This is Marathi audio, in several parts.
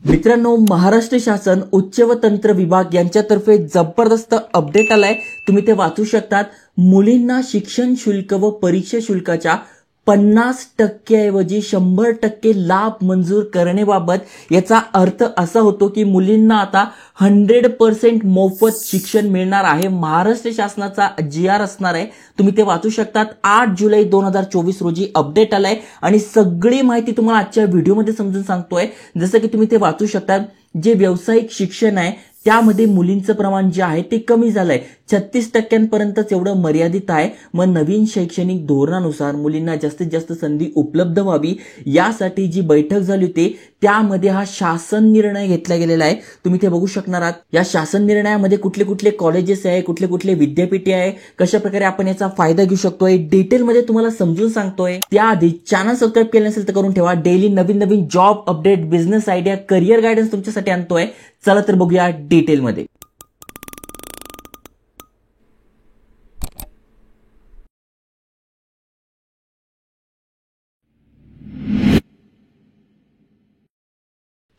मित्रांनो, महाराष्ट्र शासन उच्च व तंत्र विभाग यांच्यातर्फे जबरदस्त अपडेट आलाय. तुम्ही ते वाचू शकतात. मुलींना शिक्षण शुल्क व परीक्षा शुल्काच्या 50% ऐवजी 100% लाभ मंजूर करण्याबाबत याचा अर्थ असा होतो की मुलींना आता 100% मोफत शिक्षण मिळणार आहे. महाराष्ट्र शासनाचा GR असणार आहे. तुम्ही ते वाचू शकतात. 8 जुलै 2024 रोजी अपडेट आलाय आणि सगळी माहिती तुम्हाला आजच्या व्हिडिओमध्ये समजून सांगतोय. जसं की तुम्ही ते वाचू शकतात, जे व्यावसायिक शिक्षण आहे त्यामध्ये मुलींचं प्रमाण जे आहे ते कमी झालंय. 36% एवढं मर्यादित आहे. मग नवीन शैक्षणिक धोरणानुसार मुलींना जास्तीत जास्त संधी उपलब्ध व्हावी यासाठी जी बैठक झाली होती त्यामध्ये हा शासन निर्णय घेतला गेलेला आहे. तुम्ही ते बघू शकणार आहात. या शासन निर्णयामध्ये कुठले कुठले कॉलेजेस आहे, कुठले कुठले विद्यापीठे आहे, कशा प्रकारे आपण याचा फायदा घेऊ शकतोय, डिटेलमध्ये तुम्हाला समजून सांगतोय. त्याआधी चॅनल सबस्क्राईब केलं नसेल तर करून ठेवा. डेली नवीन नवीन job update, business idea, career guidance तुमच्यासाठी आणतोय. चला तर बघूया डिटेलमध्ये.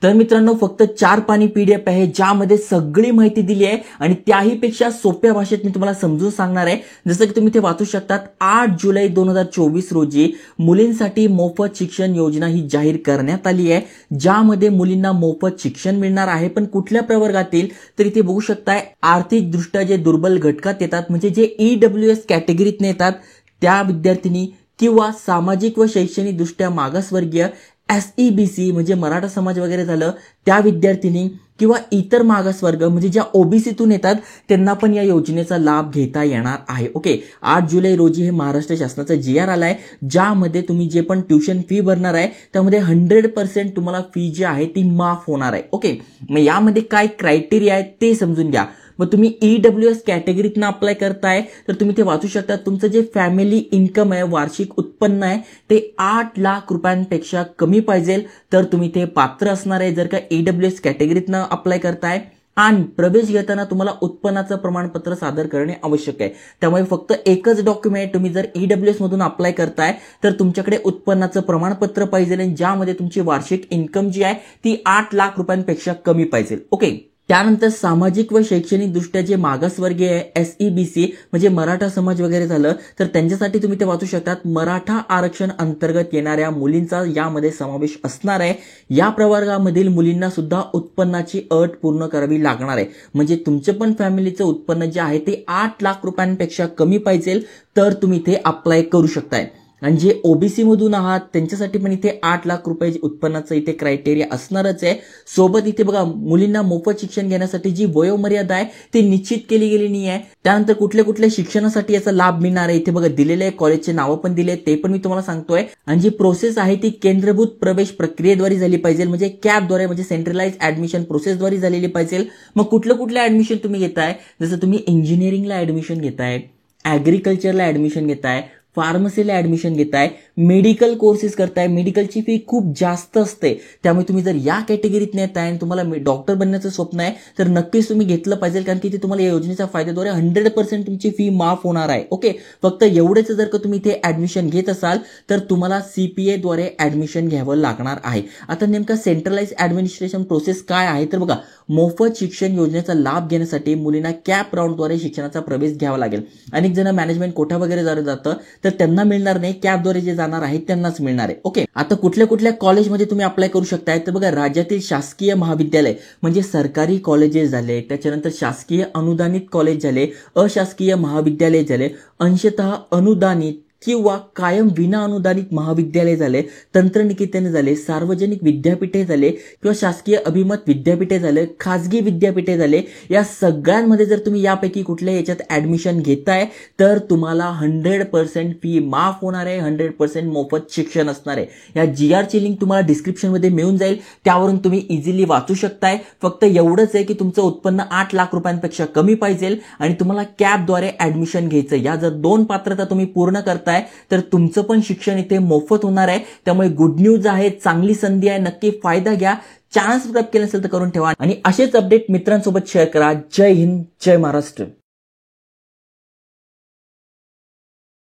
तर मित्रांनो, फक्त 4 पानी PDF आहे ज्यामध्ये सगळी माहिती दिली आहे आणि त्याही पेक्षा सोप्या भाषेत मी तुम्हाला समजून सांगणार आहे. जसं की तुम्ही ते वाचू शकतात. 8 जुलै 2024 रोजी मुलींसाठी मोफत शिक्षण योजना ही जाहीर करण्यात आली आहे, ज्यामध्ये मुलींना मोफत शिक्षण मिळणार आहे. पण कुठल्या प्रवर्गातील तर इथे बघू शकताय, आर्थिक दृष्ट्या जे दुर्बल घटकात येतात, म्हणजे जे EWS कॅटेगरीत येतात त्या विद्यार्थिनी किंवा सामाजिक व शैक्षणिक दृष्ट्या मागासवर्गीय SEBC म्हणजे मराठा समाज वगैरे झालं त्या विद्यार्थिनी किंवा इतर मागासवर्ग म्हणजे ज्या OBCतून येतात त्यांना पण या योजनेचा लाभ घेता येणार आहे. ओके, 8 जुलै रोजी हे महाराष्ट्र शासनाचा GR आलाय, ज्यामध्ये तुम्ही जे पण ट्युशन फी भरणार आहे त्यामध्ये 100% तुम्हाला फी जी आहे ती माफ होणार आहे. ओके, मग यामध्ये काय क्रायटेरिया आहे ते समजून घ्या. मग तुम्ही EWS कॅटेगरीतनं अप्लाय करताय तर तुम्ही ते वाचू शकता. तुमचं जे फॅमिली इन्कम आहे, वार्षिक उत्पन्न आहे ते 8 लाख रुपयांपेक्षा कमी पाहिजे तर तुम्ही ते पात्र असणार आहे. जर का EWS कॅटेगरीतनं अप्लाय करताय आणि प्रवेश घेताना तुम्हाला उत्पन्नाचं प्रमाणपत्र सादर करणे आवश्यक आहे. त्यामुळे फक्त एकच डॉक्युमेंट, तुम्ही जर EWS मधून अप्लाय करताय तर तुमच्याकडे उत्पन्नाचं प्रमाणपत्र पाहिजे ज्यामध्ये तुमची वार्षिक इन्कम जी आहे ती 8 लाख रुपयांपेक्षा कमी पाहिजे. ओके, त्यानंतर सामाजिक व शैक्षणिक दृष्ट्या जे मागासवर्गीय आहे SEBC म्हणजे मराठा समाज वगैरे झालं तर त्यांच्यासाठी तुम्ही ते वाचू शकतात. मराठा आरक्षण अंतर्गत येणाऱ्या मुलींचा यामध्ये समावेश असणार आहे. या प्रवर्गामधील मुलींना सुद्धा उत्पन्नाची अट पूर्ण करावी लागणार आहे. म्हणजे तुमचं पण फॅमिलीचं उत्पन्न जे आहे ते 8 लाख रुपयांपेक्षा कमी पाहिजे तर तुम्ही ते अप्लाय करू शकताय. आणि जे OBC मधून आहात त्यांच्यासाठी पण इथे 8 लाख रुपये उत्पन्नाचं इथे क्रायटेरिया असणारच आहे. सोबत इथे बघा, मुलींना मोफत शिक्षण घेण्यासाठी जी वयोमर्यादा आहे ती निश्चित केली गेली नाही आहे. त्यानंतर कुठल्या कुठल्या शिक्षणासाठी याचा लाभ मिळणार आहे इथे बघा दिलेले आहे. कॉलेजचे नावं पण दिले ते पण मी तुम्हाला सांगतोय. आणि जी प्रोसेस आहे ती केंद्रभूत प्रवेश प्रक्रियेद्वारे झाली पाहिजे, म्हणजे CAPद्वारे म्हणजे सेंट्रलाइज ऍडमिशन प्रोसेसद्वारे झालेली पाहिजे. मग कुठलं ऍडमिशन तुम्ही घेताय, जसं तुम्ही इंजिनिअरिंगला ऍडमिशन घेताय, ऍग्रिकल्चरला ऍडमिशन घेताय, फार्मसीला ऍडमिशन घेताय, मेडिकल कोर्सेस करताय, मेडिकलची फी खूप जास्त असते. त्यामुळे तुम्ही जर या कॅटेगरीत येताय आणि तुम्हाला डॉक्टर बनण्याचं स्वप्न आहे तर नक्कीच तुम्ही घेतलं पाहिजे, कारण की तुम्हाला या योजनेच्या फायद्याद्वारे 100% तुमची फी माफ होणार आहे. ओके, फक्त एवढेच, जर का तुम्ही इथे ऍडमिशन घेत असाल तर तुम्हाला CPA द्वारे ऍडमिशन घ्यावं लागणार आहे. आता नेमका सेंट्रलाइज ऍडमिनिस्ट्रेशन प्रोसेस काय आहे तर बघा, मोफत शिक्षण योजनेचा लाभ घेण्यासाठी मुलींना CAP राऊंडद्वारे शिक्षणाचा प्रवेश घ्यावा लागेल. अनेक जण मॅनेजमेंट कोटावगैरे जातं तर त्यांना मिळणार नाही, CAPद्वारे जे जाणार आहे त्यांनाच मिळणार आहे. ओके, आता कुठल्या कॉलेजमध्ये तुम्ही अप्लाय करू शकताय तर बघा, राज्यातील शासकीय महाविद्यालय म्हणजे सरकारी कॉलेजेस झाले, त्याच्यानंतर शासकीय अनुदानित कॉलेज झाले, अशासकीय महाविद्यालय झाले, अंशतः अनुदानित किंवा कायम विना अनुदानित महाविद्यालय झाले, तंत्रनिकेतन झाले, सार्वजनिक विद्यापीठे झाले किंवा शासकीय अभिमत विद्यापीठे झाले, खाजगी विद्यापीठे झाले, या सगळ्यांमध्ये जर तुम्ही यापैकी कुठल्या याच्यात ऍडमिशन घेताय तर तुम्हाला 100% फी माफ होणार आहे, 100% मोफत शिक्षण असणार आहे. या GRची लिंक तुम्हाला डिस्क्रिप्शन मध्ये मिळून जाईल, त्यावरून तुम्ही इझिली वाचू शकताय. फक्त एवढंच आहे की तुमचं उत्पन्न 8 लाख रुपयांपेक्षा कमी पाहिजे आणि तुम्हाला CAPद्वारे ऍडमिशन घ्यायचं. या जर 2 पात्रता तुम्ही पूर्ण करता तर तुमचं पण शिक्षण इथे मोफत होणार आहे. त्यामुळे गुड न्यूज आहे, चांगली संधी आहे, नक्की फायदा घ्या. चॅनल सबस्क्राईब केलं असेल तर करून ठेवा आणि असेच अपडेट मित्रांसोबत शेअर करा. जय हिंद, जय महाराष्ट्र.